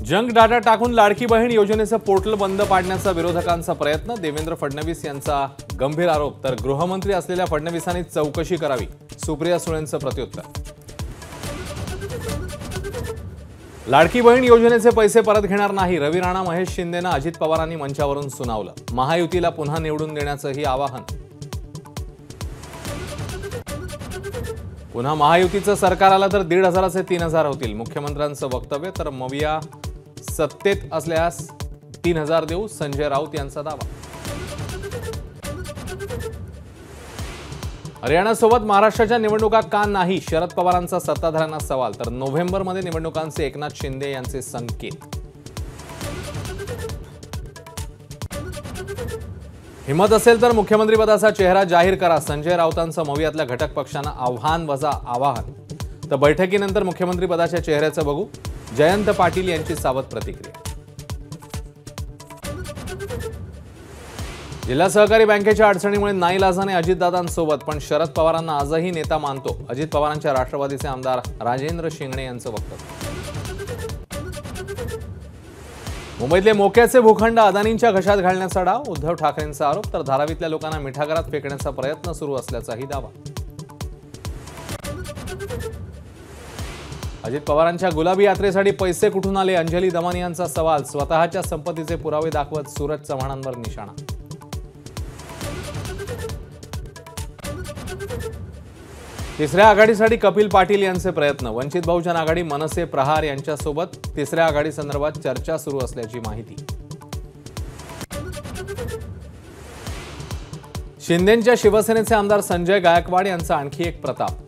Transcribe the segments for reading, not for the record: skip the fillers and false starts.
Junk data टाकून लाडकी बहीण योजनेचं portal बंद पाडण्याचा विरोधकांचा प्रयत्न, देवेंद्र फडणवीस यांचा गंभीर आरोप, तर गृहमंत्री असलेल्या फडणवीसांनी चौकशी करावी, सुप्रिया सुळेंचं प्रत्युत्तर। लाडकी बहीण योजनेचे पैसे परत घेणार नाही, रवी राणा महेश शिंदेंना अजित पवारांनी मंचावरून सुनावलं, महायुतीला पुन्हा निवडून देण्याचंही आवाहन। पुन्हा महायुतीचं सरकार आलं तर 1,500 ते 3,000 होतील, मुख्यमंत्र्यांचं वक्तव्य, तर मविया सत्तेत असल्यास 3,000 देऊ, संजय राऊत यांचा दावा। हरियाणासोबत महाराष्ट्राच्या निवडणुका का नाही, शरद पवारांचा सत्ताधाऱ्यांना सवाल, तर नोव्हेंबरमध्ये निवडणुकांचे एकनाथ शिंदे यांचे संकेत। हिम्मत असेल तर मुख्यमंत्रीपदाचा चेहरा जाहीर करा, संजय राऊतांचं मवियातल्या घटक पक्षांना आव्हान वजा आवाहन, तर बैठकीनंतर मुख्यमंत्रीपदाच्या चेहऱ्याचं बघू, जयंत पाटील यांची सावध प्रतिक्रिया। जिल्हा सहकारी बँकेच्या अडचणीमुळे नाईलाजाने अजितदादांसोबत, पण शरद पवारांना आजही नेता मानतो, अजित पवारांच्या राष्ट्रवादीचे आमदार राजेंद्र शिंगणे यांचं वक्तव्य। मुंबईतले मोक्याचे भूखंड अदानींच्या घशात घालण्याचा डाव, उद्धव ठाकरेंचा आरोप, तर धारावीतल्या लोकांना मिठागरात फेकण्याचा प्रयत्न सुरू असल्याचाही दावा। अजित पवारांच्या गुलाबी यात्रेसाठी पैसे कुठून आले, अंजली दमानी यांचा सवाल, स्वतःच्या संपत्तीचे पुरावे दाखवत सूरज चव्हाणांवर निशाणा। तिसऱ्या आघाडीसाठी कपिल पाटील यांचे प्रयत्न, वंचित बहुजन आघाडी, मनसे, प्रहार यांच्यासोबत तिसऱ्या आघाडी संदर्भात चर्चा सुरू असल्याची माहिती। शिंदेंच्या शिवसेनेचे आमदार संजय गायकवाड यांचा आणखी एक प्रताप,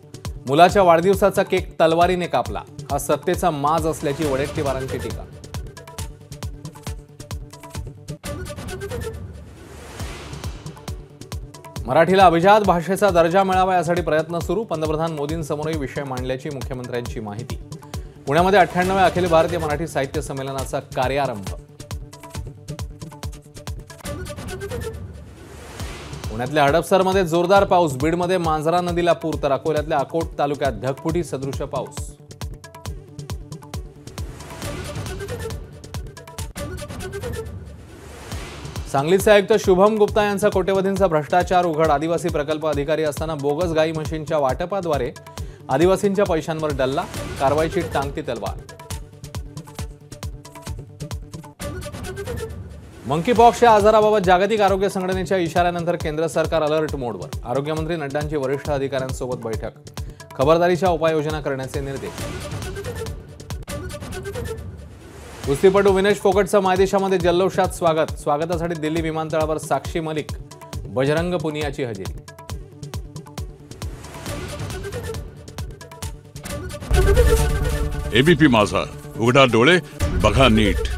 मुलाच्या वाढदिवसाचा केक तलवारीने कापला, हा सत्तेचा माज असल्याची वडेट्टीवारांची टीका। मराठीला अभिजात भाषेचा दर्जा मिळावा यासाठी प्रयत्न सुरू, पंतप्रधान मोदींसमोरही विषय मांडल्याची मुख्यमंत्र्यांची माहिती। पुण्यामध्ये 98व्या अखिल भारतीय मराठी साहित्य संमेलनाचा कार्यारंभ। पुण्यातल्या हडपसरमध्ये जोरदार पाऊस, बीडमध्ये मांजरा नदीला पूर, तर अकोल्यातल्या अकोट तालुक्यात ढगफुटी सदृश पाऊस। सांगलीचे आयुक्त शुभम गुप्ता यांचा कोट्यवधींचा भ्रष्टाचार उघड, आदिवासी प्रकल्प अधिकारी असताना बोगस गाई म्हशींच्या वाटपाद्वारे आदिवासींच्या पैशांवर डल्ला, कारवाईची टांगती तलवार। मंकीपॉक्स या आजाराबाबत जागतिक आरोग्य संघटनेच्या इशाऱ्यानंतर केंद्र सरकार अलर्ट मोडवर, आरोग्यमंत्री नड्डांची वरिष्ठ अधिकाऱ्यांसोबत बैठक, खबरदारीच्या उपाययोजना करण्याचे निर्देश। कुस्तीपटू विनेश फोगटचं मायदेशामध्ये जल्लोषात स्वागत, स्वागतासाठी दिल्ली विमानतळावर साक्षी मलिक, बजरंग पुनियाची हजेरी। एबीपी माझा, उघडा डोळे बघा नीट।